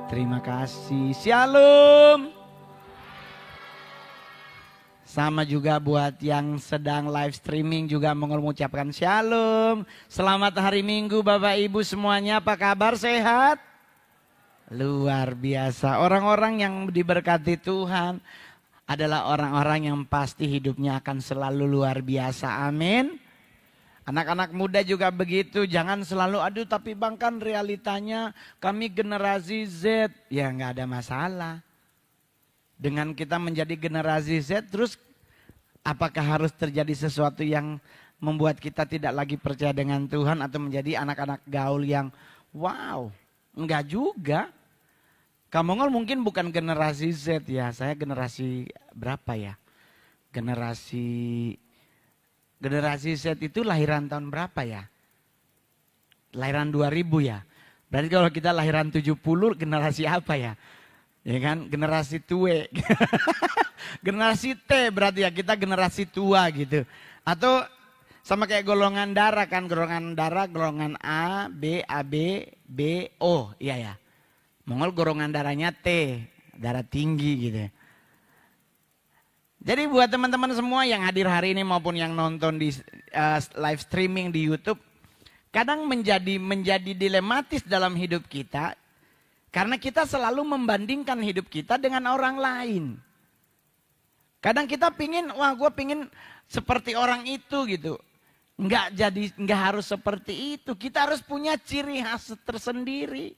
Terima kasih. Shalom. Sama juga buat yang sedang live streaming juga mau mengucapkan shalom. Selamat hari Minggu Bapak Ibu semuanya. Apa kabar, sehat? Luar biasa. Orang-orang yang diberkati Tuhan adalah orang-orang yang pasti hidupnya akan selalu luar biasa. Amin. Anak-anak muda juga begitu, jangan selalu aduh tapi bang kan realitanya kami generasi Z. Ya nggak ada masalah. Dengan kita menjadi generasi Z terus apakah harus terjadi sesuatu yang membuat kita tidak lagi percaya dengan Tuhan atau menjadi anak-anak gaul yang wow, enggak juga. Kamongol mungkin bukan generasi Z ya, saya generasi berapa ya? Generasi Z itu lahiran tahun berapa ya? Lahiran 2000 ya. Berarti kalau kita lahiran 70 generasi apa ya? Ya kan generasi tue. Generasi T berarti ya kita generasi tua gitu. Atau sama kayak golongan darah kan. Golongan A, B, AB, B, O. Iya ya. Mongol golongan darahnya T. Darah tinggi gitu. Jadi buat teman-teman semua yang hadir hari ini maupun yang nonton di live streaming di YouTube, kadang menjadi dilematis dalam hidup kita karena kita selalu membandingkan hidup kita dengan orang lain. Kadang kita pingin, wah gue pingin seperti orang itu gitu. Enggak harus seperti itu. Kita harus punya ciri khas tersendiri.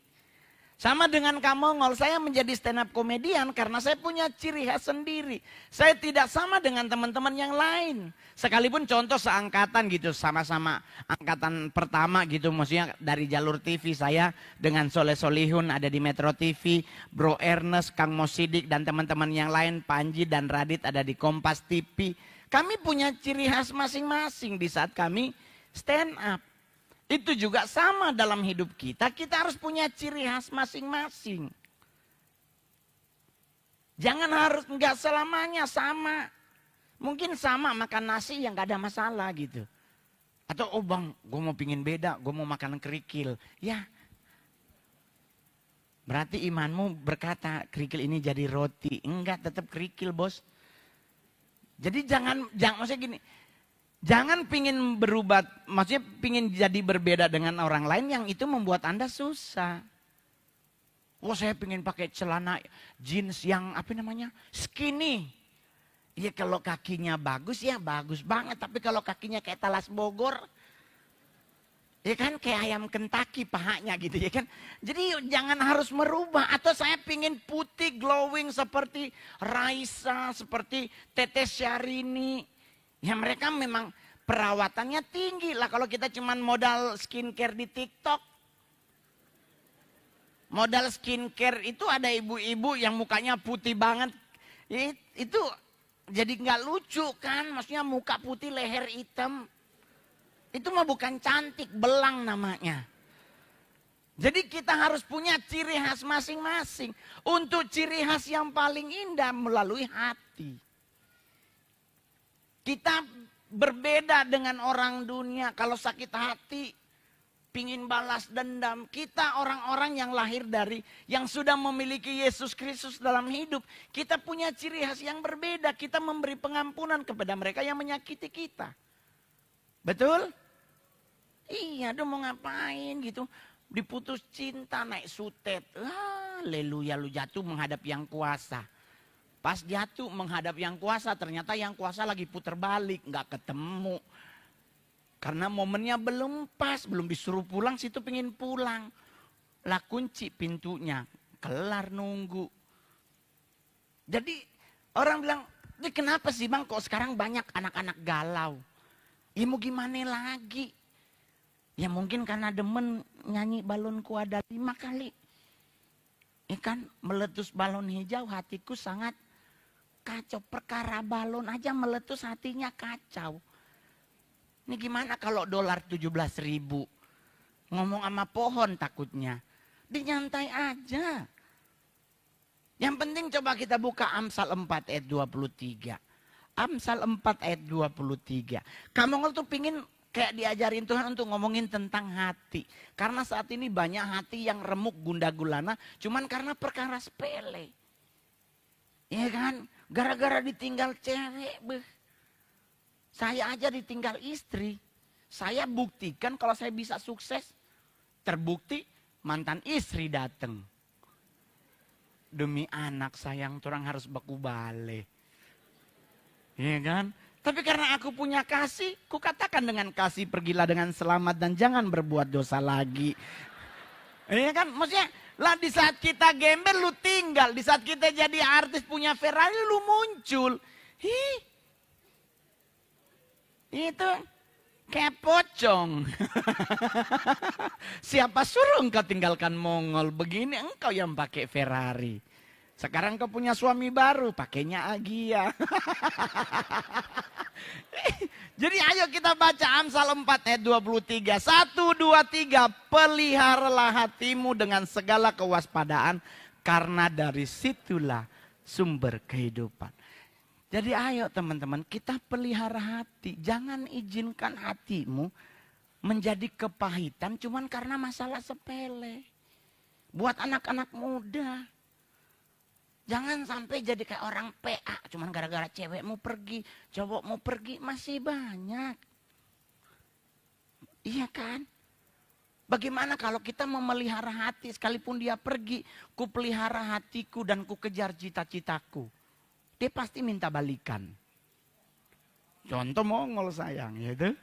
Sama dengan Kamongol, saya menjadi stand up komedian karena saya punya ciri khas sendiri. Saya tidak sama dengan teman-teman yang lain. Sekalipun contoh seangkatan gitu, sama-sama angkatan pertama gitu. Maksudnya dari jalur TV saya dengan Soleh Solihun ada di Metro TV. Bro Ernest, Kang Mosidik dan teman-teman yang lain, Panji dan Radit ada di Kompas TV. Kami punya ciri khas masing-masing di saat kami stand up. Itu juga sama dalam hidup kita harus punya ciri khas masing-masing. Jangan harus enggak selamanya sama. Mungkin sama makan nasi yang enggak ada masalah gitu. Atau oh bang, gue mau pingin beda, gue mau makan kerikil. Ya, berarti imanmu berkata kerikil ini jadi roti. Enggak, tetap kerikil bos. Jadi jangan maksudnya gini. Jangan pingin berubah, maksudnya pingin jadi berbeda dengan orang lain yang itu membuat Anda susah. Wah saya pingin pakai celana jeans yang apa namanya skinny. Ya kalau kakinya bagus ya bagus banget, tapi kalau kakinya kayak talas Bogor, ya kan kayak ayam Kentucky pahanya gitu ya kan. Jadi jangan harus merubah. Atau saya pingin putih glowing seperti Raisa, seperti Teteh Syahrini. Ya mereka memang perawatannya tinggi lah kalau kita cuman modal skincare di TikTok. Modal skincare itu ada ibu-ibu yang mukanya putih banget. Itu jadi nggak lucu kan, maksudnya muka putih leher hitam. Itu mah bukan cantik, belang namanya. Jadi kita harus punya ciri khas masing-masing. Untuk ciri khas yang paling indah melalui hati. Kita berbeda dengan orang dunia. Kalau sakit hati, pingin balas dendam. Kita orang-orang yang lahir yang sudah memiliki Yesus Kristus dalam hidup. Kita punya ciri khas yang berbeda. Kita memberi pengampunan kepada mereka yang menyakiti kita. Betul? Iya, aduh mau ngapain gitu. Diputus cinta, naik sutet. Haleluya, lu jatuh menghadap yang kuasa. Pas jatuh menghadap yang kuasa, ternyata yang kuasa lagi puter balik, nggak ketemu. Karena momennya belum pas, belum disuruh pulang, situ pengen pulang. Lah kunci pintunya, kelar nunggu. Jadi orang bilang, kenapa sih bang kok sekarang banyak anak-anak galau? Ya mau gimana lagi? Ya mungkin karena demen nyanyi balonku ada 5 kali. Ikan meletus balon hijau hatiku sangat kacau. Perkara balon aja meletus hatinya kacau. Ini gimana kalau dolar 17.000? Ngomong sama pohon takutnya. Dinyantai aja. Yang penting coba kita buka Amsal 4 ayat 23. Amsal 4 ayat 23. Kamongol tuh pingin Kayak diajarin Tuhan untuk ngomongin tentang hati. Karena saat ini banyak hati yang remuk gundah gulana cuman karena perkara sepele. Ya kan? Gara-gara ditinggal cewek. Saya aja ditinggal istri. Saya buktikan kalau saya bisa sukses. Terbukti mantan istri datang. Demi anak sayang orang harus baku bale. Iya kan? Tapi karena aku punya kasih, ku katakan dengan kasih pergilah dengan selamat dan jangan berbuat dosa lagi. Iya kan? Maksudnya lah di saat kita gembel lu tinggal, di saat kita jadi artis punya Ferrari lu muncul. Itu kayak pocong. Siapa suruh engkau tinggalkan Mongol? Begini engkau yang pakai Ferrari. Sekarang kau punya suami baru, pakainya Agia. Jadi ayo kita baca Amsal 4 ayat 23. 1, 2, 3. Peliharalah hatimu dengan segala kewaspadaan. Karena dari situlah sumber kehidupan. Jadi ayo teman-teman, kita pelihara hati. Jangan izinkan hatimu menjadi kepahitan cuman karena masalah sepele. Buat anak-anak muda. Jangan sampai jadi kayak orang PA. Cuman gara-gara cewekmu pergi, cowokmu pergi, masih banyak. Iya kan? Bagaimana kalau kita memelihara hati sekalipun dia pergi. Ku pelihara hatiku dan ku kejar cita-citaku. Dia pasti minta balikan. Contoh Mongol sayang, gitu.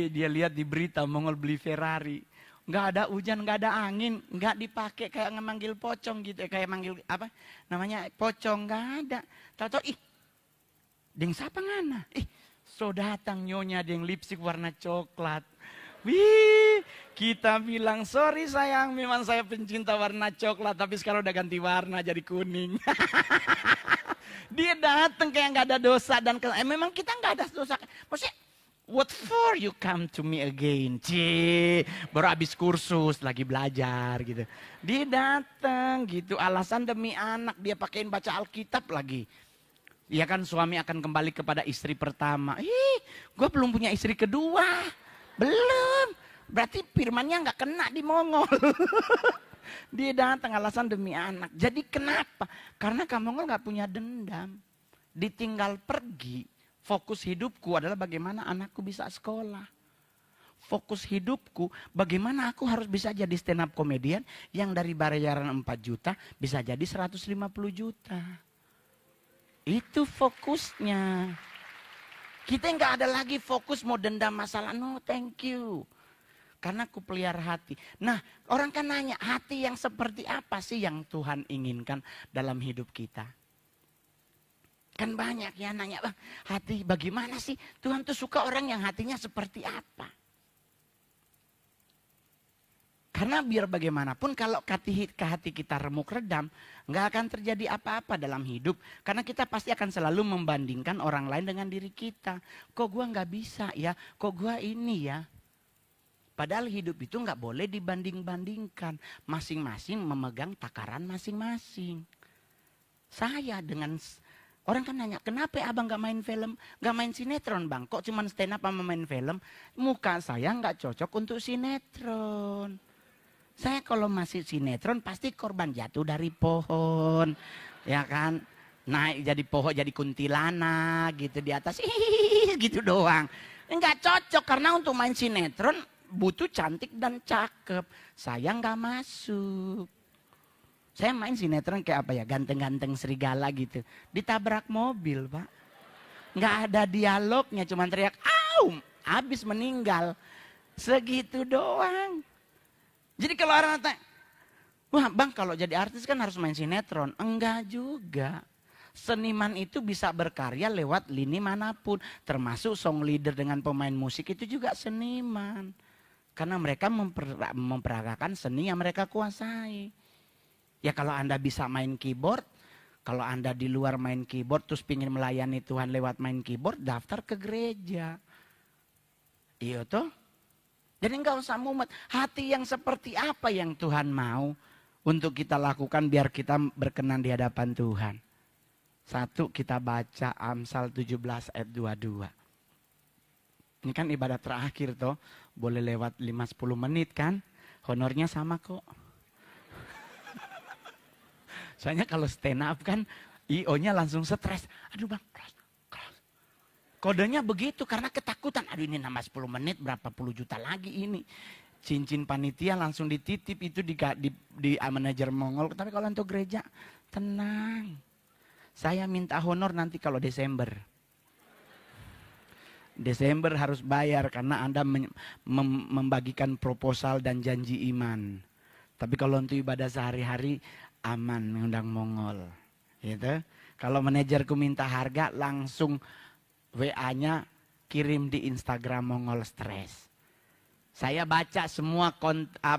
Dia lihat di berita Mongol beli Ferrari. Nggak ada hujan, nggak ada angin, nggak dipakai kayak ngemanggil pocong gitu. Kayak manggil apa namanya pocong, nggak ada. Tahu-tahu ding siapa ngana? So datang nyonya ding lipstick warna coklat. Wih, kita bilang sorry sayang, memang saya pencinta warna coklat, tapi sekarang udah ganti warna jadi kuning. Dia datang kayak nggak ada dosa dan memang kita nggak ada dosa. Maksudnya, what for you come to me again? Baru habis kursus lagi belajar gitu. Dia datang gitu, alasan demi anak dia pakein baca Alkitab lagi. Ya kan suami akan kembali kepada istri pertama. Gue belum punya istri kedua, belum. Berarti firmannya nggak kena di Mongol. Dia datang alasan demi anak. Jadi kenapa? Karena kamu nggak punya dendam. Ditinggal pergi. Fokus hidupku adalah bagaimana anakku bisa sekolah. Fokus hidupku bagaimana aku harus bisa jadi stand up comedian yang dari bayaran 4 juta bisa jadi 150 juta. Itu fokusnya. Kita nggak ada lagi fokus mau dendam masalah. No thank you. Karena aku pelihara hati. Nah, orang kan nanya, hati yang seperti apa sih yang Tuhan inginkan dalam hidup kita? Kan banyak yang nanya, bang, hati bagaimana sih? Tuhan tuh suka orang yang hatinya seperti apa? Karena biar bagaimanapun kalau ke hati kita remuk redam, nggak akan terjadi apa-apa dalam hidup. Karena kita pasti akan selalu membandingkan orang lain dengan diri kita. Kok gua nggak bisa ya? Kok gua ini ya? Padahal hidup itu nggak boleh dibanding-bandingkan. Masing-masing memegang takaran masing-masing. Saya dengan orang kan nanya, kenapa abang nggak main film, nggak main sinetron bang? Kok cuma stand up sama main film? Muka saya nggak cocok untuk sinetron. Saya kalau masih sinetron pasti korban jatuh dari pohon, ya kan? Naik jadi pohon, jadi kuntilanak gitu di atas, gitu doang. Nggak cocok karena untuk main sinetron butuh cantik dan cakep. Saya nggak masuk. Saya main sinetron kayak apa ya, ganteng-ganteng serigala gitu. Ditabrak mobil pak. Nggak ada dialognya, cuma teriak, au, habis meninggal. Segitu doang. Jadi kalau orang tanya, wah bang kalau jadi artis kan harus main sinetron. Enggak juga. Seniman itu bisa berkarya lewat lini manapun. Termasuk song leader dengan pemain musik itu juga seniman. Karena mereka memperagakan seni yang mereka kuasai. Ya kalau Anda bisa main keyboard, kalau Anda di luar main keyboard terus pingin melayani Tuhan lewat main keyboard, daftar ke gereja. Iya toh? Jadi enggak usah mumet. Hati yang seperti apa yang Tuhan mau untuk kita lakukan biar kita berkenan di hadapan Tuhan. 1 kita baca Amsal 17 ayat 22. Ini kan ibadah terakhir toh. Boleh lewat 5-10 menit kan. Honornya sama kok. Soalnya kalau stand up kan IO-nya langsung stres. Aduh bang, close. Kodenya begitu karena ketakutan. Aduh ini nambah 10 menit berapa puluh juta lagi ini. Cincin panitia langsung dititip itu di manajer Mongol. Tapi kalau untuk gereja tenang. Saya minta honor nanti kalau Desember. Desember harus bayar karena Anda membagikan proposal dan janji iman. Tapi kalau untuk ibadah sehari-hari aman mengundang Mongol. Gitu. Kalau manajerku minta harga langsung WA-nya kirim di Instagram Mongol Stress. Saya baca semua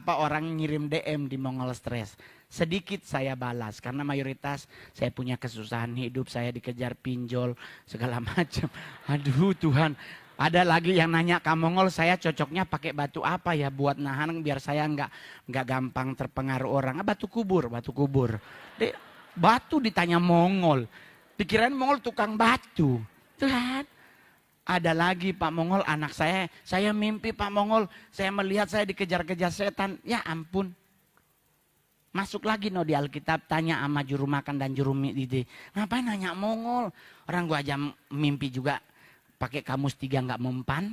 orang ngirim DM di Mongol Stress. Sedikit saya balas karena mayoritas saya punya kesusahan hidup, saya dikejar pinjol segala macam. Aduh Tuhan, ada lagi yang nanya Kak Mongol, saya cocoknya pakai batu apa ya buat nahan biar saya nggak gampang terpengaruh orang. Batu kubur. Batu ditanya Mongol, dikirain Mongol tukang batu. Tuhan. Ada lagi Pak Mongol, anak saya mimpi Pak Mongol, saya melihat saya dikejar-kejar setan. Ya ampun. Masuk lagi di Alkitab, tanya sama juru makan dan juru midi. Ngapain nanya Mongol? Orang gua aja mimpi juga pakai kamus 3 nggak mempan.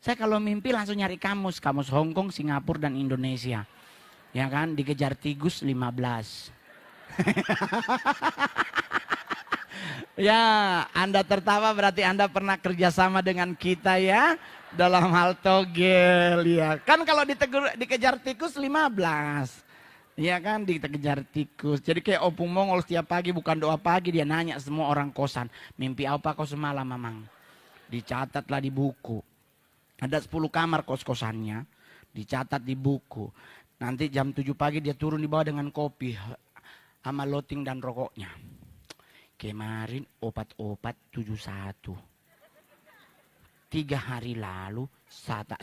Saya kalau mimpi langsung nyari kamus Hongkong, Singapura dan Indonesia. Ya kan, dikejar tikus 15. Ya, Anda tertawa berarti Anda pernah kerjasama dengan kita ya. Dalam hal togel ya. Kan kalau dikejar tikus 15. Ya kan, dikejar tikus. Jadi kayak Opung Mongol setiap pagi bukan doa pagi. Dia nanya semua orang kosan. Mimpi apa kau semalam mamang? Dicatatlah di buku. Ada 10 kamar kos-kosannya. Dicatat di buku. Nanti jam 7 pagi dia turun di bawah dengan kopi. Sama loting dan rokoknya. Kemarin obat-obat 71. 3 hari lalu sada.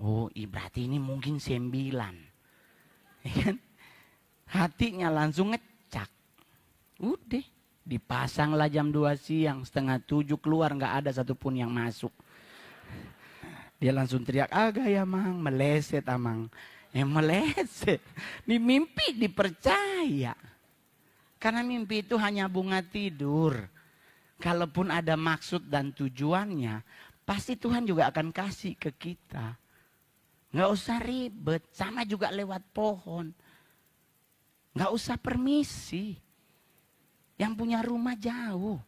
Oh berarti ini mungkin 9. Hatinya langsung ngecak. Udah dipasanglah jam 2 siang. 6:30 keluar nggak ada satupun yang masuk. Dia langsung teriak, agak ya mang, meleset amang. Meleset. Di mimpi dipercaya. Karena mimpi itu hanya bunga tidur. Kalaupun ada maksud dan tujuannya, pasti Tuhan juga akan kasih ke kita. Nggak usah ribet, sama juga lewat pohon. Nggak usah permisi. Yang punya rumah jauh.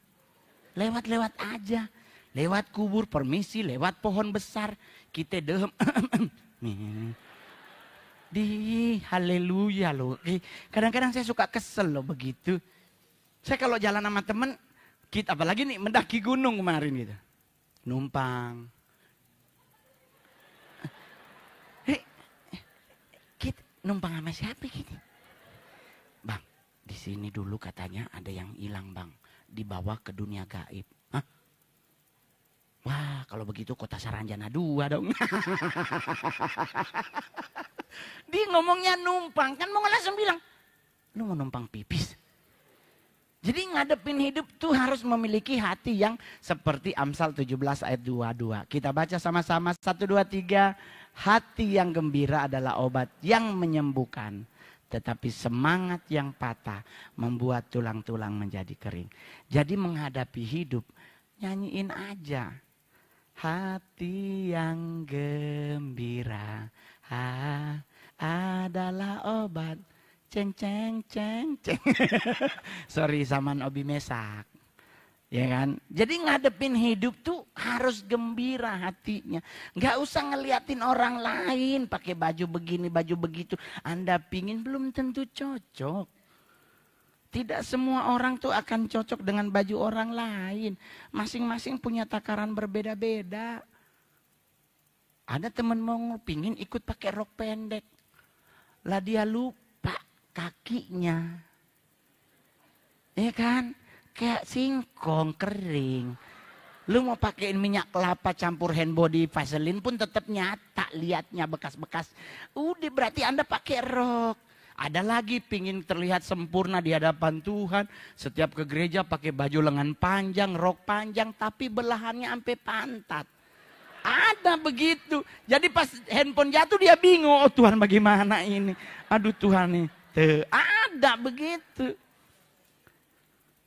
Lewat-lewat aja. Lewat kubur permisi, lewat pohon besar. Kita dehem. Di haleluya loh. Kadang-kadang saya suka kesel loh begitu. Saya kalau jalan sama temen, kita apalagi nih mendaki gunung kemarin gitu. Numpang. Kita numpang sama siapa gitu? Bang, di sini dulu katanya ada yang hilang bang. Dibawa ke dunia gaib. Hah? Wah, kalau begitu kota Saranjana 2 dong. Dia ngomongnya numpang, kan mau langsung bilang, lu mau numpang pipis. Jadi ngadepin hidup tuh harus memiliki hati yang seperti Amsal 17 ayat 22. Kita baca sama-sama 1, 2, 3. Hati yang gembira adalah obat yang menyembuhkan. Tetapi semangat yang patah membuat tulang-tulang menjadi kering. Jadi menghadapi hidup, nyanyiin aja. Hati yang gembira adalah obat. Ceng ceng ceng ceng. Sorry zaman Obi Mesak. Ya kan? Jadi ngadepin hidup tuh harus gembira hatinya. Nggak usah ngeliatin orang lain pakai baju begini, baju begitu. Anda pingin belum tentu cocok. Tidak semua orang tuh akan cocok dengan baju orang lain. Masing-masing punya takaran berbeda-beda. Ada temen mau pingin ikut pakai rok pendek. Lah dia lupa kakinya. Ya kan? Kayak singkong kering. Lu mau pakein minyak kelapa campur hand body Vaseline pun tetap nyata liatnya bekas-bekas. Udah berarti Anda pakai rok. Ada lagi pingin terlihat sempurna di hadapan Tuhan. Setiap ke gereja pakai baju lengan panjang, rok panjang, tapi belahannya sampai pantat. Ada begitu. Jadi pas handphone jatuh dia bingung. Oh Tuhan bagaimana ini? Aduh Tuhan nih. Ada begitu.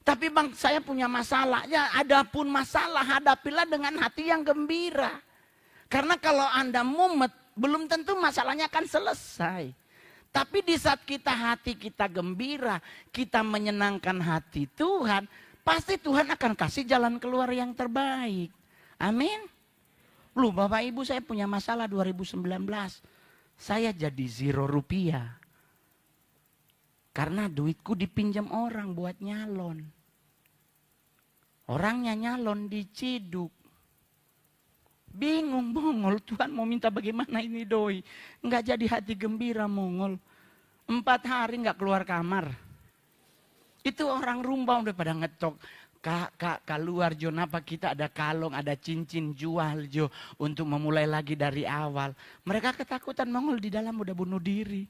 Tapi bang saya punya masalah. Ya adapun masalah hadapilah dengan hati yang gembira. Karena kalau Anda mumet belum tentu masalahnya akan selesai. Tapi di saat hati kita gembira. Kita menyenangkan hati Tuhan. Pasti Tuhan akan kasih jalan keluar yang terbaik. Amin. Loh Bapak Ibu saya punya masalah 2019. Saya jadi 0 rupiah. Karena duitku dipinjam orang buat nyalon. Orangnya nyalon diciduk. Bingung Mongol, Tuhan mau minta bagaimana ini doi. Enggak jadi hati gembira Mongol. 4 hari enggak keluar kamar. Itu orang rumba udah pada ngetok. Kak, keluar Jo, napa kita ada kalung, ada cincin jual Jo. Untuk memulai lagi dari awal. Mereka ketakutan Mongol di dalam udah bunuh diri.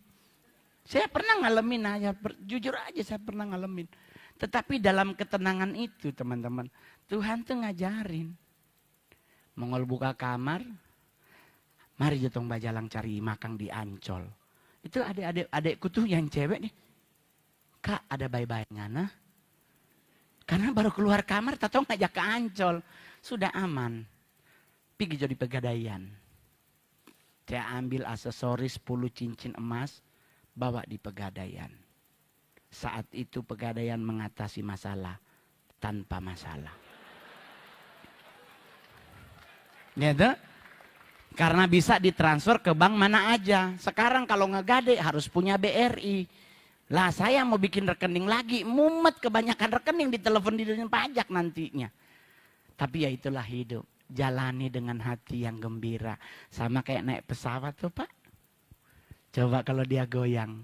Saya pernah ngalamin aja, jujur aja saya pernah ngalamin. Tetapi dalam ketenangan itu teman-teman, Tuhan tuh ngajarin. Mongol buka kamar, mari jotong bajalang cari makang di Ancol. Itu adik-adikku tuh yang cewek nih. Kak ada bayi-bayi ngana. Karena baru keluar kamar, tatong ngajak ke Ancol. Sudah aman. Pergi jadi pegadaian. Saya ambil aksesoris 10 cincin emas, bawa di pegadaian. Saat itu pegadaian mengatasi masalah tanpa masalah. Gitu? Karena bisa ditransfer ke bank mana aja. Sekarang kalau ngegade harus punya BRI. Lah saya mau bikin rekening lagi, mumet kebanyakan rekening di telepon di dunia pajak nantinya. Tapi ya itulah hidup. Jalani dengan hati yang gembira. Sama kayak naik pesawat tuh Pak. Coba kalau dia goyang.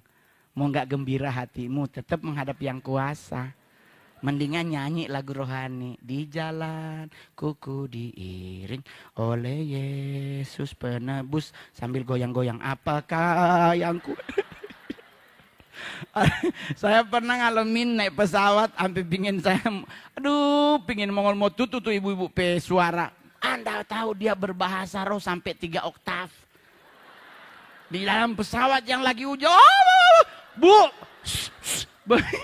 Mau gak gembira hatimu tetap menghadap yang kuasa. Mendingan nyanyi lagu rohani. Di jalan kuku diiring oleh Yesus penebus. Sambil goyang-goyang apakah yang ku... Saya pernah ngalamin naik pesawat. Sampai pingin saya... Aduh pingin Mongol mau tutup tuh ibu-ibu suara. Anda tahu dia berbahasa roh sampai 3 oktav. Di dalam pesawat yang lagi hujan. Bu,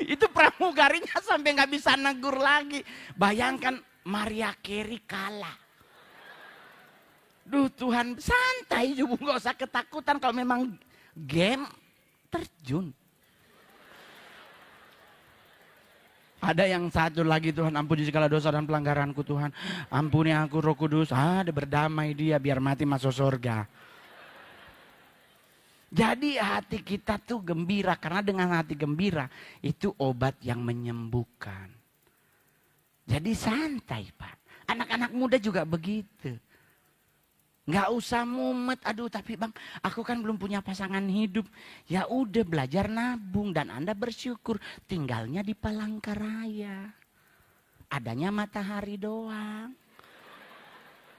itu pramugarinya sampai nggak bisa negur lagi. Bayangkan Maria Carey kalah. Duh Tuhan santai juga nggak usah ketakutan kalau memang game terjun. Ada yang satu lagi Tuhan ampuni segala dosa dan pelanggaranku Tuhan. Ampuni aku Roh Kudus. Ada berdamai dia biar mati masuk surga. Jadi hati kita tuh gembira. Karena dengan hati gembira itu obat yang menyembuhkan. Jadi santai Pak. Anak-anak muda juga begitu. Nggak usah mumet. Aduh tapi bang aku kan belum punya pasangan hidup. Ya udah belajar nabung. Dan Anda bersyukur tinggalnya di Palangkaraya. Adanya matahari doang.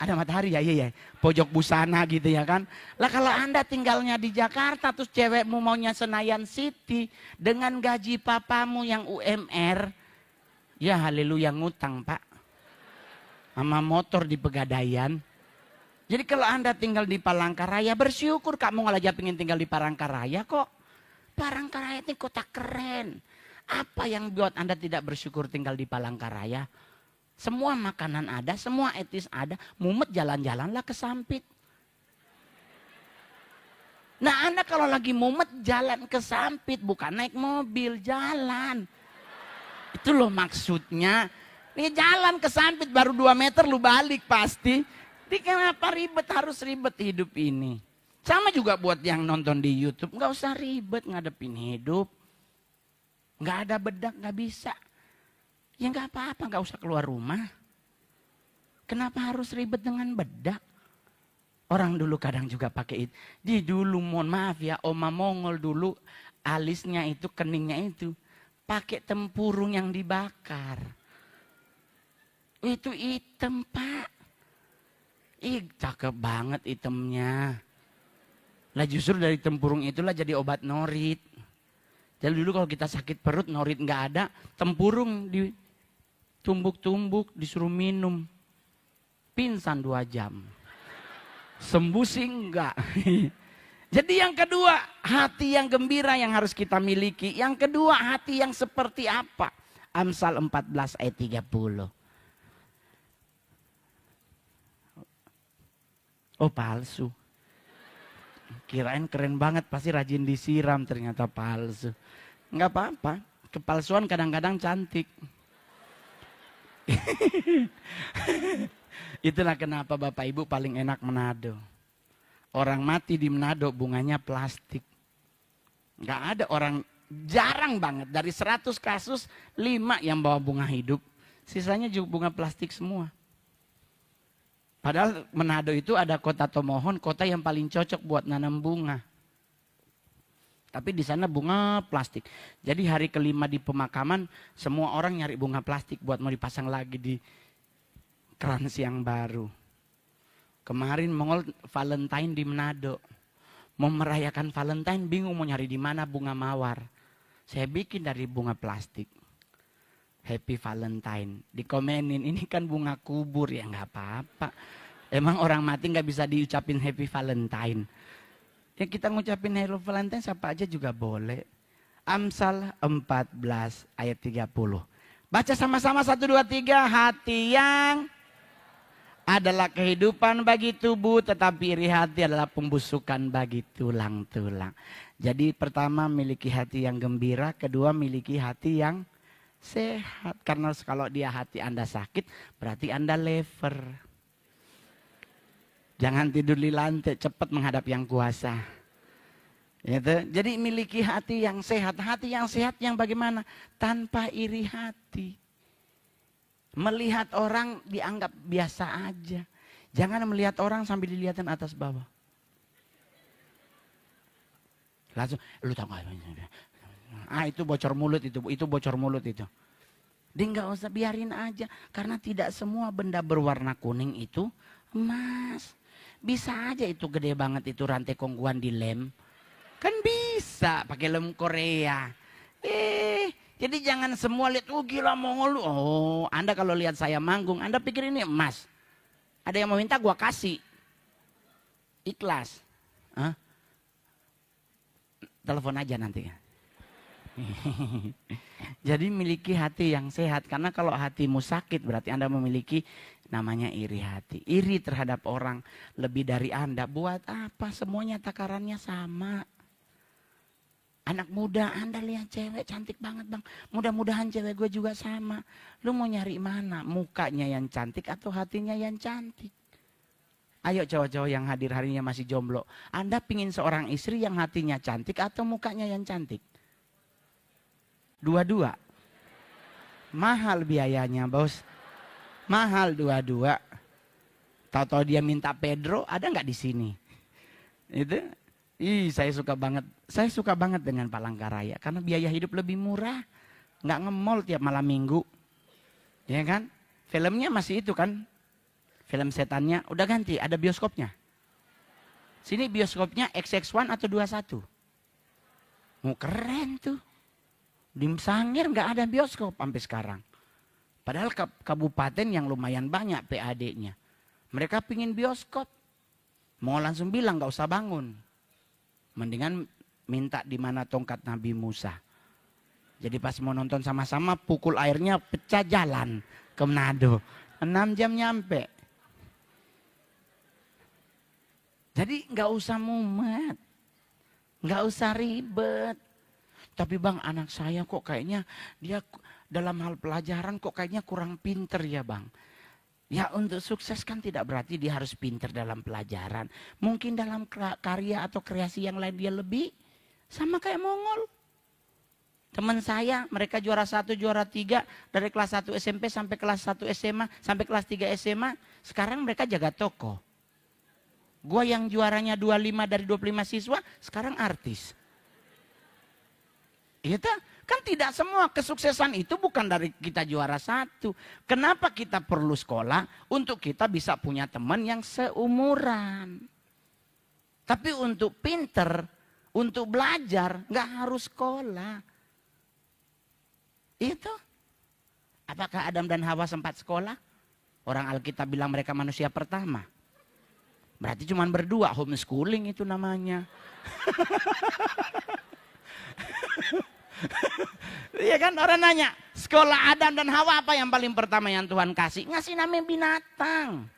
Ada matahari ya, iya. Pojok busana gitu ya kan. Lah kalau Anda tinggalnya di Jakarta terus cewekmu maunya Senayan City dengan gaji papamu yang UMR. Ya haleluya ngutang Pak. Sama motor di Pegadaian. Jadi kalau Anda tinggal di Palangkaraya bersyukur kamu ngelajar pengen tinggal di Palangkaraya kok. Palangkaraya ini kota keren. Apa yang buat Anda tidak bersyukur tinggal di Palangkaraya? Semua makanan ada, semua etis ada. Mumet jalan-jalanlah ke Sampit. Nah Anda kalau lagi mumet jalan ke Sampit. Bukan naik mobil, jalan. Itu loh maksudnya. Nih jalan ke Sampit baru 2 meter lu balik pasti. Jadi kenapa ribet harus ribet hidup ini. Sama juga buat yang nonton di YouTube. Nggak usah ribet ngadepin hidup. Nggak ada bedak, nggak bisa. Ya nggak apa-apa, nggak usah keluar rumah. Kenapa harus ribet dengan bedak? Orang dulu kadang juga pakai itu. Di dulu mohon maaf ya, Oma Mongol dulu alisnya itu, keningnya itu. Pakai tempurung yang dibakar. Itu hitam Pak. Ih cakep banget hitamnya. Lah justru dari tempurung itulah jadi obat norit. Jadi dulu kalau kita sakit perut, norit nggak ada, tempurung ditumbuk-tumbuk, disuruh minum. Pingsan 2 jam. Sembuh sih enggak. Jadi yang kedua, hati yang gembira yang harus kita miliki. Yang kedua, hati yang seperti apa? Amsal 14 ayat 30. Oh palsu. Kirain keren banget, pasti rajin disiram, ternyata palsu. Enggak apa-apa, kepalsuan kadang-kadang cantik. Itulah kenapa Bapak Ibu paling enak Manado. Orang mati di Manado bunganya plastik. Enggak ada orang, jarang banget. Dari 100 kasus, 5 yang bawa bunga hidup. Sisanya juga bunga plastik semua. Padahal Manado itu ada kota Tomohon, kota yang paling cocok buat nanam bunga. Tapi di sana bunga plastik. Jadi hari kelima di pemakaman, semua orang nyari bunga plastik buat mau dipasang lagi di krans yang baru. Kemarin Mongol Valentine di Manado. Mau merayakan Valentine bingung mau nyari di mana bunga mawar. Saya bikin dari bunga plastik. Happy Valentine. Dikomenin, ini kan bunga kubur, ya nggak apa-apa. Emang orang mati nggak bisa diucapin Happy Valentine. Ya kita ngucapin Happy Valentine siapa aja juga boleh. Amsal 14 ayat 30. Baca sama-sama 1, 2, 3. Hati yang adalah kehidupan bagi tubuh, tetapi iri hati adalah pembusukan bagi tulang-tulang. Jadi pertama miliki hati yang gembira, kedua miliki hati yang sehat. Karena kalau dia hati Anda sakit, berarti Anda lever. Jangan tidur di lantai, cepat menghadap yang kuasa. Gitu. Jadi miliki hati yang sehat. Hati yang sehat yang bagaimana? Tanpa iri hati. Melihat orang dianggap biasa aja. Jangan melihat orang sambil dilihatin atas bawah. Langsung, lu tahu gak? Itu bocor mulut itu bocor mulut itu. Dia nggak usah, biarin aja. Karena tidak semua benda berwarna kuning itu emas. Bisa aja itu gede banget itu rantai kongguan dilem. Kan bisa pakai lem Korea. Jadi jangan semua lihat, oh gila Mongol. Oh, Anda kalau lihat saya manggung, Anda pikir ini emas. Ada yang mau minta gua kasih. Ikhlas. Hah? Telepon aja nanti. Jadi miliki hati yang sehat. Karena kalau hatimu sakit berarti Anda memiliki namanya iri hati. Iri terhadap orang lebih dari Anda. Buat apa? Semuanya takarannya sama. Anak muda, Anda lihat cewek cantik banget bang. Mudah-mudahan cewek gue juga sama. Lu mau nyari mana? Mukanya yang cantik atau hatinya yang cantik? Ayo cowok-cowok yang hadir hari ini masih jomblo. Anda pingin seorang istri yang hatinya cantik atau mukanya yang cantik? Dua-dua. Mahal biayanya bos. Mahal dua-dua. Tahu-tahu dia minta Pedro, ada nggak di sini? Itu. Saya suka banget. Saya suka banget dengan Palangkaraya karena biaya hidup lebih murah. Nggak nge-mall tiap malam minggu. Ya kan? Filmnya masih itu kan. Film setannya udah ganti, ada bioskopnya. Sini bioskopnya XX1 atau 21. Mau keren tuh. Di Sangir nggak ada bioskop sampai sekarang. Padahal kabupaten yang lumayan banyak PAD-nya. Mereka pingin bioskop. Mau langsung bilang nggak usah bangun. Mendingan minta di mana tongkat Nabi Musa. Jadi pas mau nonton sama-sama pukul airnya pecah jalan ke Manado. 6 jam nyampe. Jadi nggak usah mumet. Nggak usah ribet. Tapi bang, anak saya kok kayaknya dia dalam hal pelajaran kok kayaknya kurang pinter ya bang. Ya untuk sukses kan tidak berarti dia harus pinter dalam pelajaran. Mungkin dalam karya atau kreasi yang lain dia lebih. Sama kayak Mongol. Teman saya mereka juara 1, juara 3 dari kelas 1 SMP sampai kelas 1 SMA sampai kelas 3 SMA. Sekarang mereka jaga toko. Gua yang juaranya 25 dari 25 siswa sekarang artis. Itu kan tidak semua kesuksesan itu bukan dari kita juara 1. Kenapa kita perlu sekolah? Untuk kita bisa punya teman yang seumuran. Tapi untuk pinter, untuk belajar nggak harus sekolah. Itu. Apakah Adam dan Hawa sempat sekolah? Orang Alkitab bilang mereka manusia pertama. Berarti cuma berdua, homeschooling itu namanya. Iya kan, orang nanya, sekolah Adam dan Hawa apa yang paling pertama yang Tuhan kasih? Ngasih namanya binatang.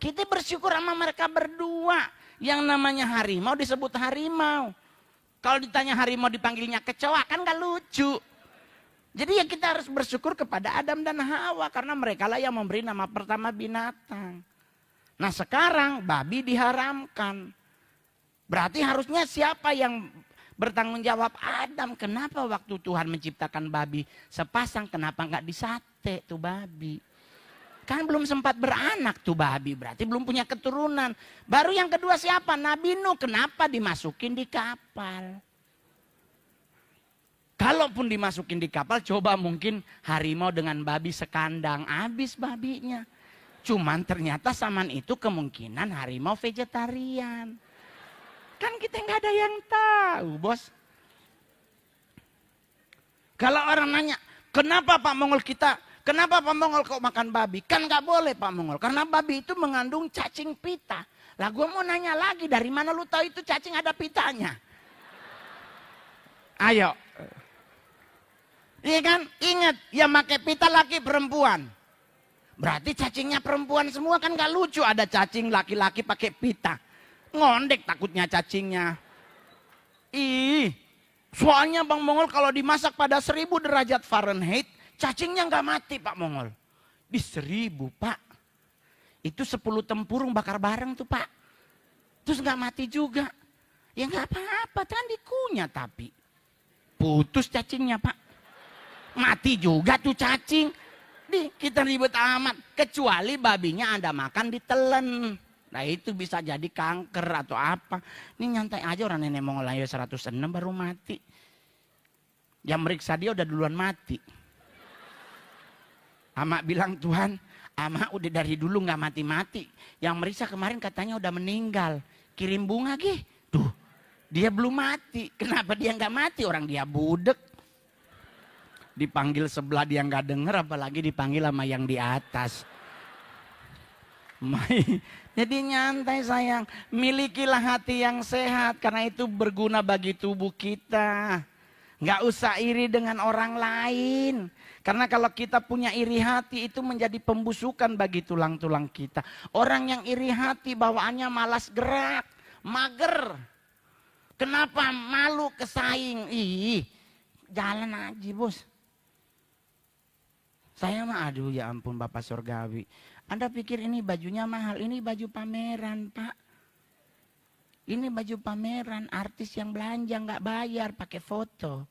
Kita bersyukur sama mereka berdua. Yang namanya harimau disebut harimau. Kalau ditanya harimau dipanggilnya kecoa kan gak lucu. Jadi ya kita harus bersyukur kepada Adam dan Hawa. Karena mereka lah yang memberi nama pertama binatang. Nah sekarang babi diharamkan. Berarti harusnya siapa yang bertanggung jawab? Adam. Kenapa waktu Tuhan menciptakan babi sepasang, kenapa nggak disate tuh babi? Kan belum sempat beranak tuh babi, berarti belum punya keturunan. Baru yang kedua siapa? Nabi Nuh. Kenapa dimasukin di kapal? Kalaupun dimasukin di kapal, coba mungkin harimau dengan babi sekandang, habis babinya. Cuman ternyata zaman itu kemungkinan harimau vegetarian. Kan kita nggak ada yang tahu, bos. Kalau orang nanya, kenapa Pak Mongol kenapa Pak Mongol kok makan babi? Kan nggak boleh Pak Mongol, karena babi itu mengandung cacing pita. Lah gue mau nanya lagi, dari mana lu tahu itu cacing ada pitanya? Ayo. Iya kan? Ingat, yang pakai pita laki perempuan. Berarti cacingnya perempuan semua, kan gak lucu ada cacing laki-laki pakai pita. Ngondek takutnya cacingnya. Soalnya Bang Mongol kalau dimasak pada 1000 derajat Fahrenheit, cacingnya gak mati Pak Mongol. Di 1000 Pak. Itu 10 tempurung bakar bareng tuh Pak. Terus gak mati juga. Ya gak apa-apa, kan dikunyah tapi. Putus cacingnya Pak. Mati juga tuh cacing. Kita ribet amat. Kecuali babinya Anda makan ditelen. Nah itu bisa jadi kanker atau apa. Ini nyantai aja, orang nenek Mongol lahir 106 baru mati. Yang meriksa dia udah duluan mati. Ama bilang, Tuhan, Ama udah dari dulu gak mati-mati. Yang meriksa kemarin katanya udah meninggal. Kirim bunga gih. Tuh, dia belum mati. Kenapa dia gak mati? Orang dia budek. Dipanggil sebelah dia nggak denger, apalagi dipanggil sama yang di atas. Jadi nyantai sayang, milikilah hati yang sehat karena itu berguna bagi tubuh kita. Nggak usah iri dengan orang lain. Karena kalau kita punya iri hati itu menjadi pembusukan bagi tulang-tulang kita. Orang yang iri hati bawaannya malas gerak, mager. Kenapa? Malu kesaing. Jalan aja bos. Saya mah aduh ya ampun Bapak Surgawi. Anda pikir ini bajunya mahal, ini baju pameran Pak. Ini baju pameran, artis yang belanja nggak bayar pakai foto.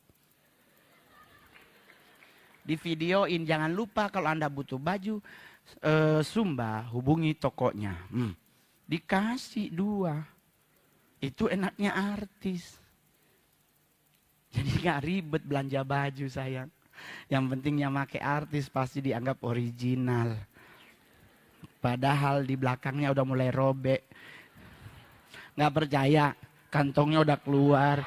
Di videoin, jangan lupa kalau Anda butuh baju Sumba, hubungi tokonya. Dikasih 2. Itu enaknya artis. Jadi nggak ribet belanja baju sayang. Yang penting yang pakai artis pasti dianggap original. Padahal di belakangnya udah mulai robek. Nggak percaya, kantongnya udah keluar.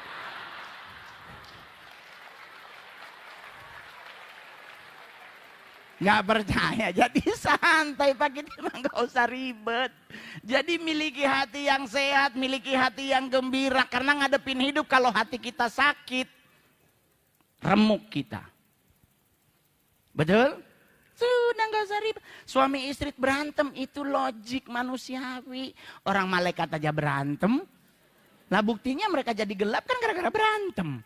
Nggak percaya, jadi santai Pak, kita mah nggak usah ribet. Jadi miliki hati yang sehat, miliki hati yang gembira. Karena ngadepin hidup kalau hati kita sakit, remuk kita. Betul? Sudah nggak usah ribet. Suami istri berantem itu logik manusiawi. Orang malaikat aja berantem. Lah buktinya mereka jadi gelap kan gara-gara berantem.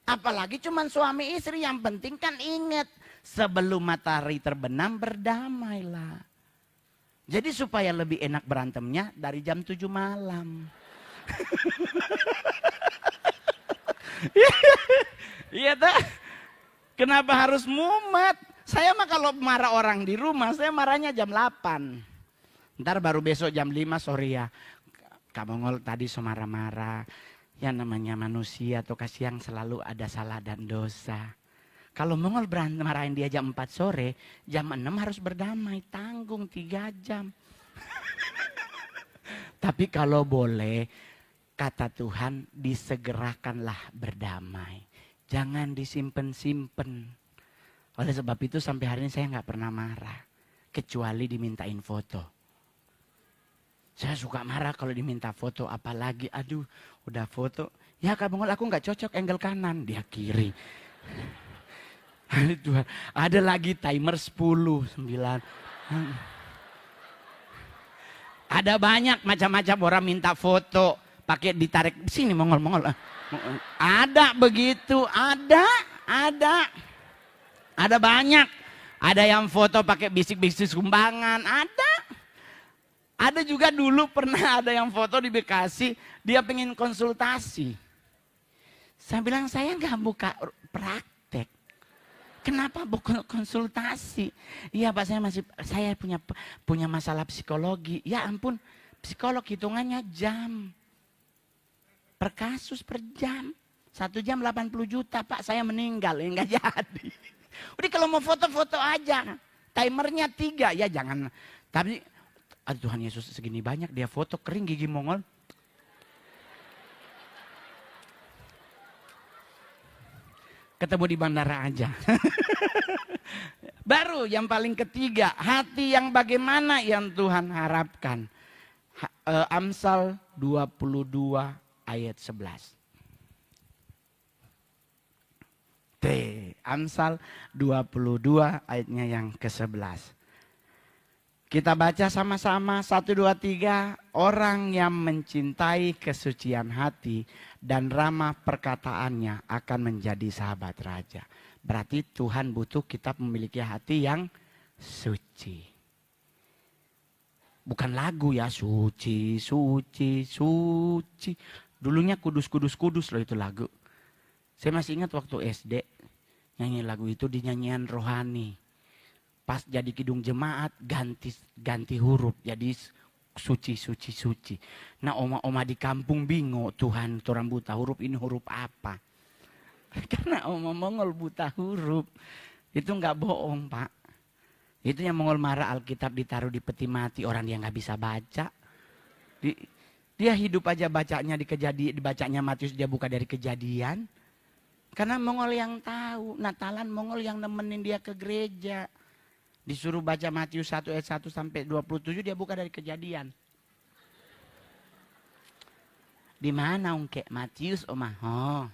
Apalagi cuman suami istri, yang penting kan ingat. Sebelum matahari terbenam berdamailah. Jadi supaya lebih enak berantemnya dari jam 7 malam. Iya tak? Kenapa harus mumet? Saya mah kalau marah orang di rumah, saya marahnya jam 8. Ntar baru besok jam 5, sorry ya. Kak Mongol tadi semarah-marah. Ya namanya manusia atau kasih yang selalu ada salah dan dosa. Kalau Mongol berantem marahin dia jam 4 sore, jam 6 harus berdamai, tanggung 3 jam. Tapi kalau boleh, kata Tuhan, disegerakanlah berdamai. Jangan disimpen-simpen. Oleh sebab itu sampai hari ini saya nggak pernah marah. Kecuali dimintain foto. Saya suka marah kalau diminta foto. Apalagi aduh udah foto. Ya Kak Bongol aku nggak cocok angle kanan. Dia kiri. Tuhan, ada lagi timer 10, 9. Ada banyak macam-macam orang minta foto. Pakai ditarik sini Mongol. Ada begitu. Ada banyak. Ada yang foto pakai bisik-bisik sumbangan, ada juga dulu pernah ada yang foto di Bekasi, dia pengen konsultasi. Saya bilang saya nggak buka praktek, kenapa buka konsultasi? Iya Pak, saya punya masalah psikologi. Ya ampun, psikolog hitungannya jam, per kasus per jam, 1 jam 80 juta Pak, saya meninggal, ya nggak jadi. Udah kalau mau foto-foto aja. Timernya 3. Ya jangan. Tapi aduh Tuhan Yesus segini banyak dia foto kering gigi Mongol. Ketemu di bandara aja. Baru yang paling ketiga. Hati yang bagaimana yang Tuhan harapkan. Amsal 22 ayat 11. Amsal 22 ayatnya yang ke-11. Kita baca sama-sama 1, 2, 3. Orang yang mencintai kesucian hati dan ramah perkataannya akan menjadi sahabat raja. Berarti Tuhan butuh kita memiliki hati yang suci. Bukan lagu ya, suci, suci, suci. Dulunya kudus, kudus, kudus loh itu lagu. Saya masih ingat waktu SD, nyanyi lagu itu di nyanyian rohani. Pas jadi kidung jemaat, ganti huruf. Jadi suci, suci, suci. Nah oma-oma di kampung bingung, Tuhan orang buta huruf ini huruf apa? Karena oma Mongol buta huruf. Itu nggak bohong Pak. Itu yang Mongol marah Alkitab ditaruh di peti mati, orang dia nggak bisa baca. Dia hidup aja bacanya dibacanya Matius, dia buka dari Kejadian. Karena Mongol yang tahu, Natalan Mongol yang nemenin dia ke gereja. Disuruh baca Matius 1 ayat 1 sampai 27, dia buka dari Kejadian. Di mana ungkek Matius Oma? Oh.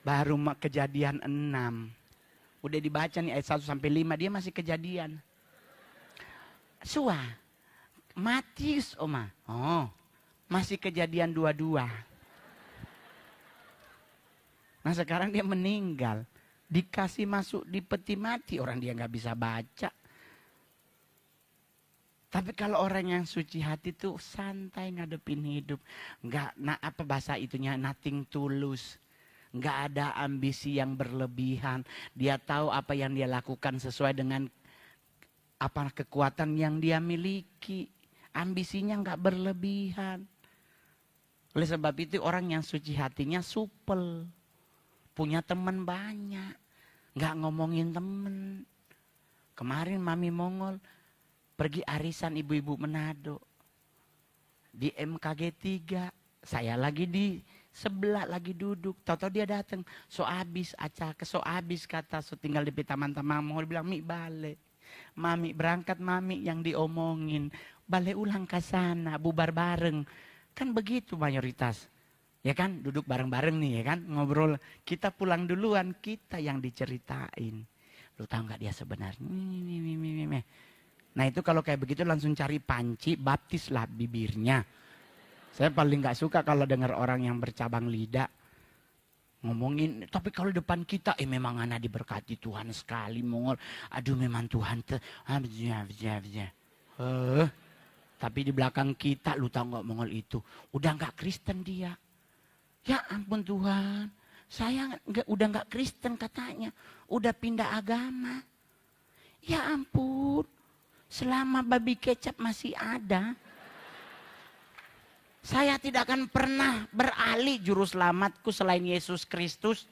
Baru Kejadian 6. Udah dibaca nih ayat 1 sampai 5, dia masih Kejadian. Sua. Matius Oma. Oh. Masih Kejadian 22. Nah sekarang dia meninggal, dikasih masuk di peti mati, orang dia nggak bisa baca. Tapi kalau orang yang suci hati tuh santai ngadepin hidup, apa bahasa itunya, nothing tulus, nggak ada ambisi yang berlebihan. Dia tahu apa yang dia lakukan sesuai dengan apa kekuatan yang dia miliki, ambisinya nggak berlebihan. Oleh sebab itu orang yang suci hatinya supel. Punya teman banyak, nggak ngomongin temen. Kemarin Mami Mongol pergi arisan ibu-ibu Manado. Di MKG 3, saya lagi di sebelah lagi duduk. Tahu-tahu dia datang, so abis kata, so tinggal di taman-taman Mongol bilang, Mi balik. Mami berangkat Mami yang diomongin. Balik ulang ke sana, bubar bareng. Kan begitu mayoritas. Ya kan, duduk bareng-bareng nih ya kan, ngobrol. Kita pulang duluan, kita yang diceritain. Lu tahu nggak dia sebenarnya? Nah itu kalau kayak begitu langsung cari panci, baptislah bibirnya. Saya paling nggak suka kalau dengar orang yang bercabang lidah. Ngomongin, tapi kalau depan kita, memang anak diberkati Tuhan sekali Mongol. Aduh memang Tuhan. Tapi di belakang kita, lu tahu nggak Mongol itu, udah nggak Kristen dia. Ya ampun Tuhan, saya udah nggak Kristen katanya, udah pindah agama. Ya ampun, selama babi kecap masih ada, saya tidak akan pernah beralih juru selamatku selain Yesus Kristus.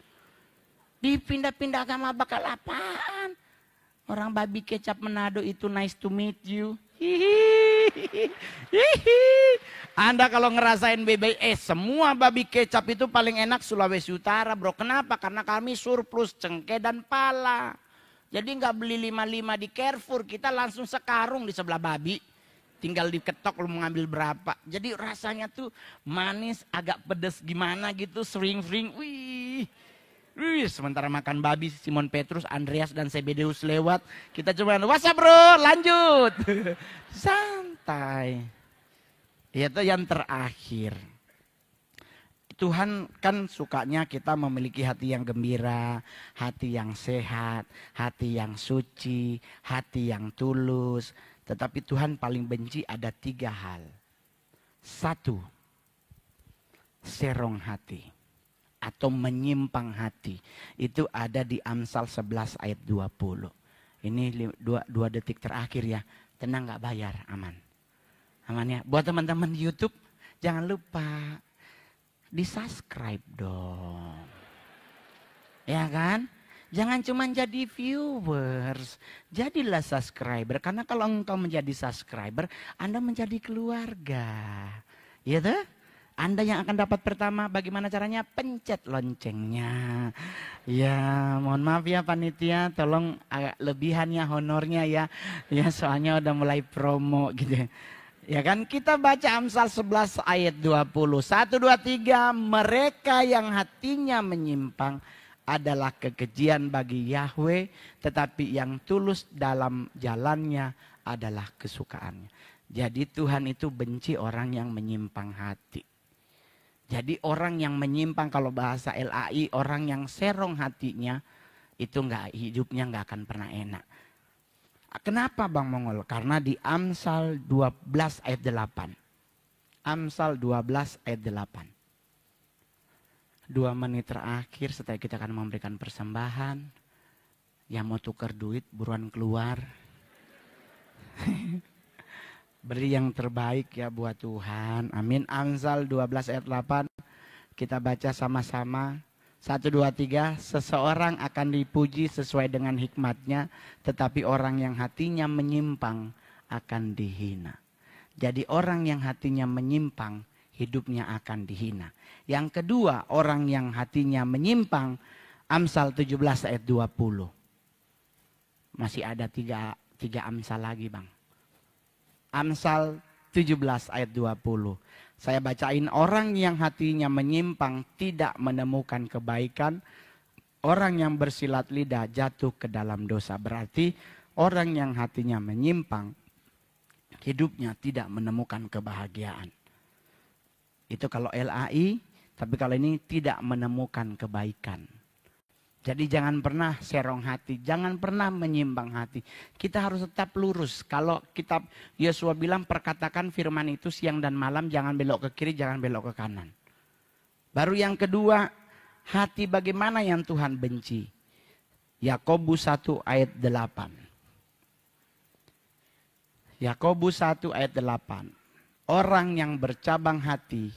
Dipindah-pindah agama bakal apaan? Orang babi kecap Manado itu nice to meet you. Hihi. Anda kalau ngerasain semua babi kecap itu paling enak Sulawesi Utara bro. Kenapa? Karena kami surplus cengkeh dan pala. Jadi nggak beli 55 di Carrefour, kita langsung sekarung di sebelah babi. Tinggal diketok lu mau ngambil berapa. Jadi rasanya tuh manis, agak pedes gimana gitu, sering-sering. Wih, sementara makan babi Simon Petrus, Andreas dan Zebedeus lewat. Kita cuma, what's up bro, lanjut. Santai. Itu yang terakhir. Tuhan kan sukanya kita memiliki hati yang gembira, hati yang sehat, hati yang suci, hati yang tulus. Tetapi Tuhan paling benci ada 3 hal. 1, serong hati atau menyimpang hati. Itu ada di Amsal 11 ayat 20. Ini 2 detik terakhir ya. Tenang, gak bayar, aman. Aman ya. Buat teman-teman YouTube, jangan lupa di subscribe dong. Ya kan? Jangan cuma jadi viewers, jadilah subscriber. Karena kalau engkau menjadi subscriber, Anda menjadi keluarga. Ya tuh? Anda yang akan dapat pertama, bagaimana caranya? Pencet loncengnya. Ya, mohon maaf ya panitia, tolong agak lebihannya honornya ya. Ya, soalnya udah mulai promo gitu. Ya kan, kita baca Amsal 11 ayat 20. 1, 2, 3, mereka yang hatinya menyimpang adalah kekejian bagi Yahweh, tetapi yang tulus dalam jalannya adalah kesukaannya. Jadi Tuhan itu benci orang yang menyimpang hati. Jadi orang yang menyimpang, kalau bahasa LAI, orang yang serong hatinya, itu hidupnya nggak akan pernah enak. Kenapa Bang Mongol? Karena di Amsal 12 ayat 8. Amsal 12 ayat 8. 2 menit terakhir setelah kita akan memberikan persembahan. Yang mau tukar duit buruan keluar. Beri yang terbaik ya buat Tuhan. Amin. Amsal 12 ayat 8. Kita baca sama-sama. 1, 2, 3. Seseorang akan dipuji sesuai dengan hikmatnya. Tetapi orang yang hatinya menyimpang akan dihina. Jadi orang yang hatinya menyimpang, hidupnya akan dihina. Yang kedua, orang yang hatinya menyimpang, Amsal 17 ayat 20. Masih ada 3 Amsal lagi Bang. Amsal 17 ayat 20. Saya bacain, orang yang hatinya menyimpang tidak menemukan kebaikan. Orang yang bersilat lidah jatuh ke dalam dosa. Berarti orang yang hatinya menyimpang, hidupnya tidak menemukan kebahagiaan. Itu kalau LAI, tapi kalau ini tidak menemukan kebaikan. Jadi jangan pernah serong hati, jangan pernah menyimpang hati. Kita harus tetap lurus. Kalau kitab Yosua bilang perkatakan firman itu siang dan malam, jangan belok ke kiri, jangan belok ke kanan. Baru yang kedua, hati bagaimana yang Tuhan benci. Yakobus 1 ayat 8. Yakobus 1 ayat 8. Orang yang bercabang hati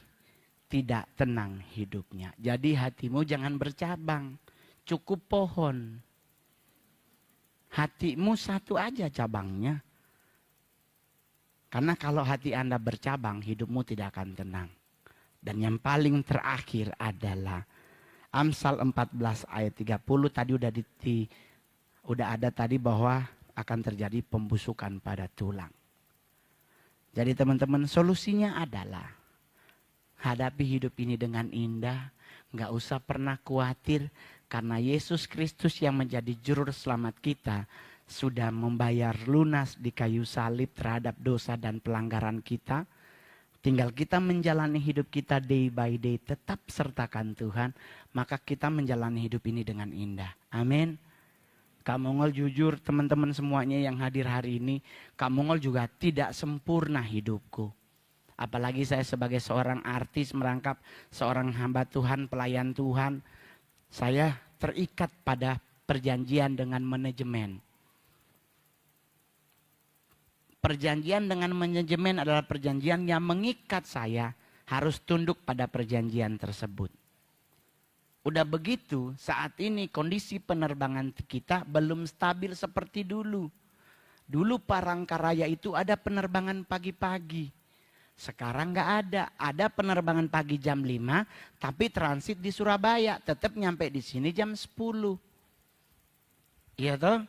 tidak tenang hidupnya. Jadi hatimu jangan bercabang. Cukup pohon. Hatimu satu aja cabangnya. Karena kalau hati Anda bercabang, hidupmu tidak akan tenang. Dan yang paling terakhir adalah Amsal 14 ayat 30. Tadi udah ada tadi bahwa akan terjadi pembusukan pada tulang. Jadi teman-teman, solusinya adalah hadapi hidup ini dengan indah. Nggak usah pernah khawatir. Karena Yesus Kristus yang menjadi juru selamat kita sudah membayar lunas di kayu salib terhadap dosa dan pelanggaran kita. Tinggal kita menjalani hidup kita day by day, tetap sertakan Tuhan. Maka kita menjalani hidup ini dengan indah. Amin. Kak Mongol jujur teman-teman semuanya yang hadir hari ini. Kak Mongol juga tidak sempurna hidupku. Apalagi saya sebagai seorang artis merangkap seorang hamba Tuhan, pelayan Tuhan. Saya terikat pada perjanjian dengan manajemen. Perjanjian dengan manajemen adalah perjanjian yang mengikat saya harus tunduk pada perjanjian tersebut. Udah begitu, saat ini kondisi penerbangan kita belum stabil seperti dulu. Dulu Palangkaraya itu ada penerbangan pagi-pagi. Sekarang nggak ada. Ada penerbangan pagi jam 5, tapi transit di Surabaya. Tetap nyampe di sini jam 10. Iya toh?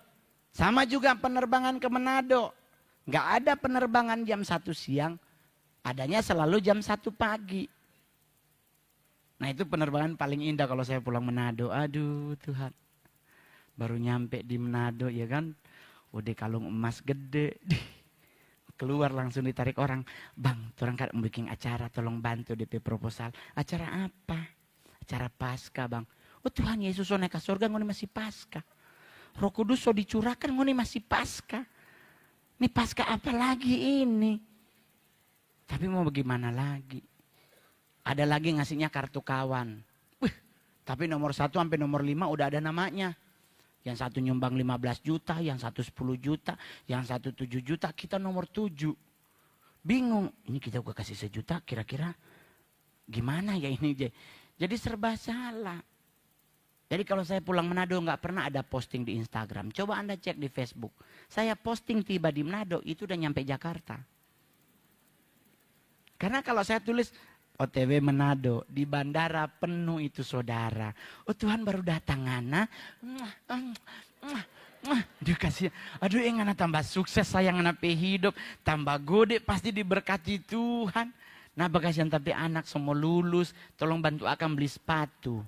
Sama juga penerbangan ke Manado. Nggak ada penerbangan jam 1 siang. Adanya selalu jam 1 pagi. Nah itu penerbangan paling indah kalau saya pulang Manado. Aduh Tuhan. Baru nyampe di Manado ya kan. Udah kalung emas gede. Keluar langsung ditarik orang. Bang, orang kan bikin acara, tolong bantu DP proposal. Acara apa? Acara Paskah bang. Oh Tuhan Yesus so naik ke surga, ngoni masih Paskah. Roh Kudus so dicurahkan, ngoni masih Paskah. Ini Paskah apa lagi ini? Tapi mau bagaimana lagi? Ada lagi ngasihnya kartu kawan. Tapi nomor 1 sampai nomor 5 udah ada namanya. Yang satu nyumbang 15 juta, yang satu 10 juta, yang satu 7 juta, kita nomor 7. Bingung, ini kita udah kasih 1 juta kira-kira gimana ya ini. Jadi serba salah. Jadi kalau saya pulang Manado nggak pernah ada posting di Instagram. Coba Anda cek di Facebook. Saya posting tiba di Manado itu udah nyampe Jakarta. Karena kalau saya tulis OTW Manado, di bandara penuh itu saudara. Oh Tuhan baru datang Ngana. Dia kasih, aduh Ngana tambah sukses sayang Ngana hidup. Tambah gede pasti diberkati Tuhan. Nah bagasian tapi anak semua lulus. Tolong bantu akan beli sepatu.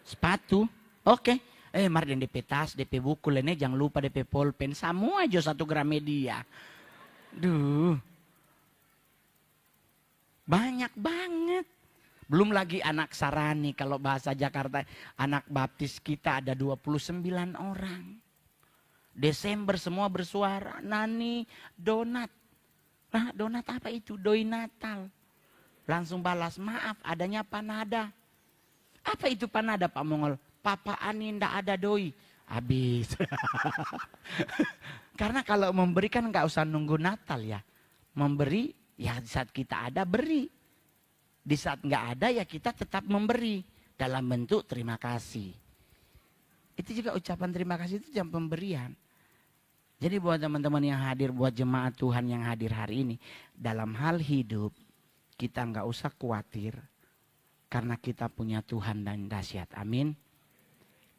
Sepatu? Oke. Mari DP tas, DP buku lainnya jangan lupa DP pulpen. Semua aja 1 Gramedia. Duh. Banyak banget. Belum lagi anak sarani, kalau bahasa Jakarta, anak baptis kita ada 29 orang. Desember semua bersuara, Nani, donat. Nah, donat apa itu? Doi Natal. Langsung balas, maaf adanya panada. Apa itu panada Pak Mongol? Papa Ani ndak ada doi. Habis. Karena kalau memberikan nggak usah nunggu Natal ya. Memberi ya di saat kita ada beri. Di saat nggak ada ya kita tetap memberi. Dalam bentuk terima kasih. Itu juga ucapan terima kasih itu jam pemberian. Jadi buat teman-teman yang hadir, buat jemaat Tuhan yang hadir hari ini. Dalam hal hidup kita nggak usah khawatir. Karena kita punya Tuhan dan dahsyat. Amin.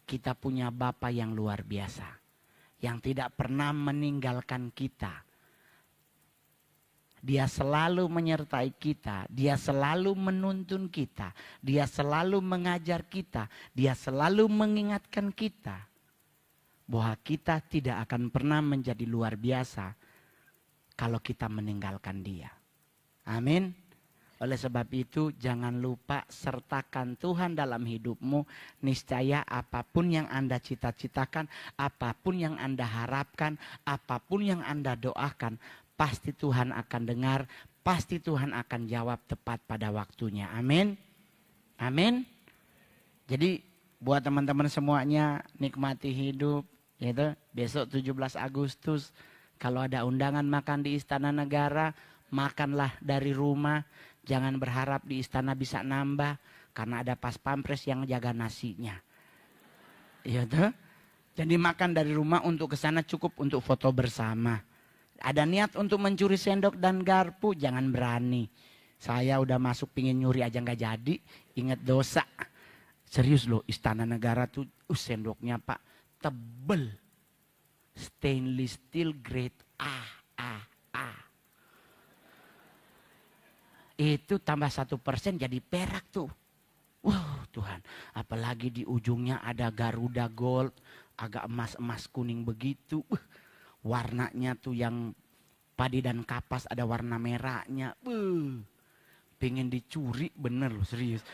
Kita punya Bapa yang luar biasa. Yang tidak pernah meninggalkan kita. Dia selalu menyertai kita, dia selalu menuntun kita, dia selalu mengajar kita, dia selalu mengingatkan kita bahwa kita tidak akan pernah menjadi luar biasa kalau kita meninggalkan dia. Amin. Oleh sebab itu jangan lupa sertakan Tuhan dalam hidupmu. Niscaya apapun yang Anda cita-citakan, apapun yang Anda harapkan, apapun yang Anda doakan, pasti Tuhan akan dengar, pasti Tuhan akan jawab tepat pada waktunya. Amin. Amin. Jadi buat teman-teman semuanya nikmati hidup. Gitu. Besok 17 Agustus kalau ada undangan makan di Istana Negara, makanlah dari rumah. Jangan berharap di istana bisa nambah karena ada pas pampres yang jaga nasinya. Iya tuh. Jadi makan dari rumah untuk ke sana cukup untuk foto bersama. Ada niat untuk mencuri sendok dan garpu, jangan berani. Saya udah masuk pingin nyuri aja nggak jadi, ingat dosa. Serius loh, Istana Negara tuh sendoknya Pak tebel. Stainless steel grade A. Itu tambah 1% jadi perak tuh. Wah Tuhan, apalagi di ujungnya ada Garuda Gold, agak emas-emas kuning begitu. Warnanya tuh yang padi dan kapas ada warna merahnya. Pengen dicuri bener loh serius.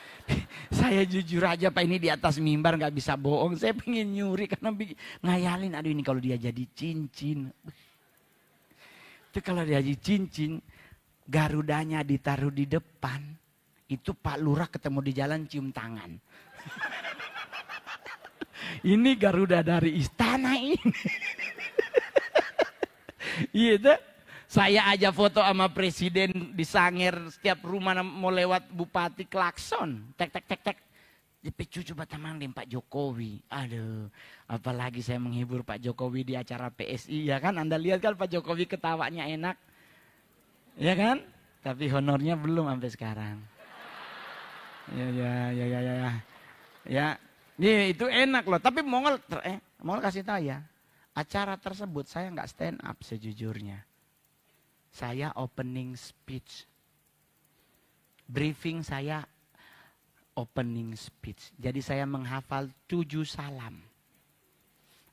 Saya jujur aja Pak ini di atas mimbar gak bisa bohong. Saya pengen nyuri karena ngayalin aduh ini kalau dia jadi cincin. Itu kalau dia jadi cincin, Garudanya ditaruh di depan. Itu Pak Lurah ketemu di jalan cium tangan. Ini Garuda dari istana ini. Iya, saya aja foto sama presiden di Sangir, setiap rumah mau lewat bupati klakson, tek tek tek tek. Dipicu coba teman Pak Jokowi. Aduh, apalagi saya menghibur Pak Jokowi di acara PSI, ya kan? Anda lihat kan Pak Jokowi ketawanya enak. Ya kan? Tapi honornya belum sampai sekarang. Ya, itu enak loh. Tapi Mongol kasih tahu ya, acara tersebut saya nggak stand up sejujurnya. Saya opening speech. Briefing saya opening speech. Jadi saya menghafal 7 salam.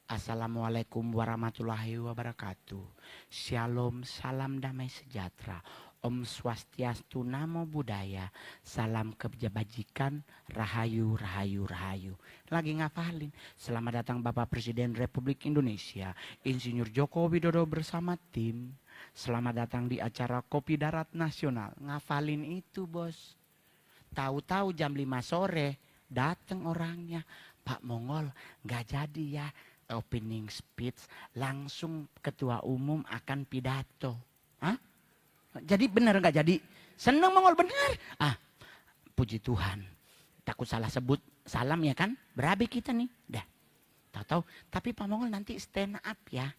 Assalamualaikum warahmatullahi wabarakatuh. Shalom, salam damai sejahtera. Om Swastiastu, Namo Buddhaya. Salam kebajikan, rahayu, rahayu, rahayu. Lagi ngafalin. Selamat datang Bapak Presiden Republik Indonesia, Insinyur Joko Widodo bersama tim. Selamat datang di acara Kopi Darat Nasional. Ngafalin itu, bos. Tahu-tahu jam 5 sore datang orangnya. Pak Mongol, nggak jadi ya opening speech, langsung ketua umum akan pidato. Hah? Jadi benar nggak jadi? Seneng Mongol benar. Puji Tuhan. Takut salah sebut salam ya kan? Berabe kita nih. Dah. Tahu-tahu. Tapi Pak Mongol nanti stand up ya.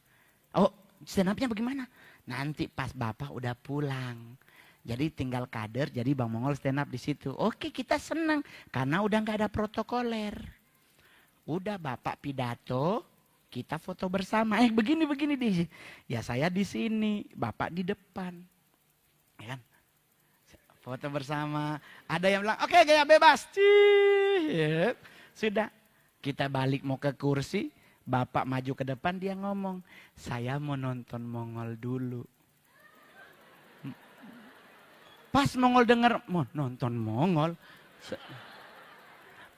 Oh, stand upnya bagaimana? Nanti pas Bapak udah pulang. Jadi tinggal kader, jadi Bang Mongol stand up di situ. Oke, kita senang karena udah nggak ada protokoler. Udah Bapak pidato, kita foto bersama. Begini di. Ya saya di sini, Bapak di depan. Ya kan? Foto bersama. Ada yang bilang, oke, gaya bebas. Cih. Sudah. Kita balik mau ke kursi, Bapak maju ke depan, dia ngomong, saya mau nonton Mongol dulu. Pas Mongol denger, mau nonton Mongol.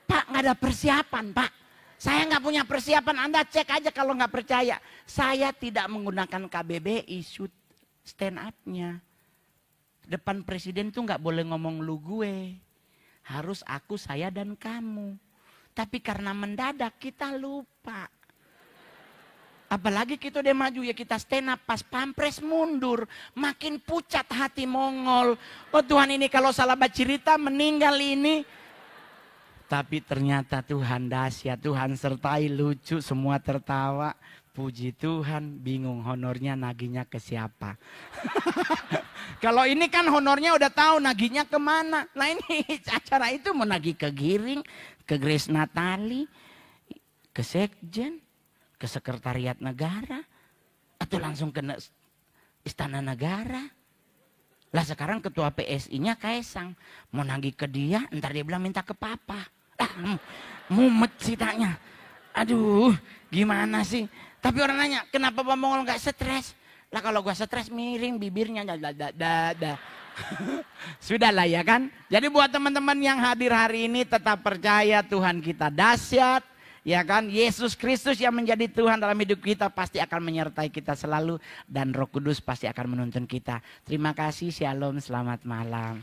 Pak, nggak ada persiapan, Pak. Saya nggak punya persiapan, Anda cek aja kalau nggak percaya. Saya tidak menggunakan KBBI shoot stand up-nya. Depan presiden tuh nggak boleh ngomong lu gue. Harus aku, saya, dan kamu. Tapi karena mendadak kita lupa. Apalagi kita udah maju ya kita stand up, pas pampres mundur. Makin pucat hati Mongol. Oh Tuhan, ini kalau salah baca cerita meninggal ini. Tapi ternyata Tuhan dahsyat, Tuhan sertai, lucu, semua tertawa. Puji Tuhan, bingung honornya naginya ke siapa. Kalau ini kan honornya udah tahu naginya kemana. Nah ini acara itu mau nagih ke Giring, ke Grace Natali, ke Sekjen, ke Sekretariat Negara, atau langsung ke Istana Negara. Lah sekarang ketua PSI-nya Kaisang, mau nagih ke dia, ntar dia bilang minta ke papa. Mumet ceritanya. Aduh, gimana sih? Tapi orang nanya, kenapa Pak Mongol nggak stres? Lah kalau gua stres miring bibirnya, Sudahlah ya kan. Jadi buat teman-teman yang hadir hari ini tetap percaya Tuhan kita dahsyat. Ya kan, Yesus Kristus yang menjadi Tuhan dalam hidup kita pasti akan menyertai kita selalu. Dan Roh Kudus pasti akan menuntun kita. Terima kasih, shalom, selamat malam.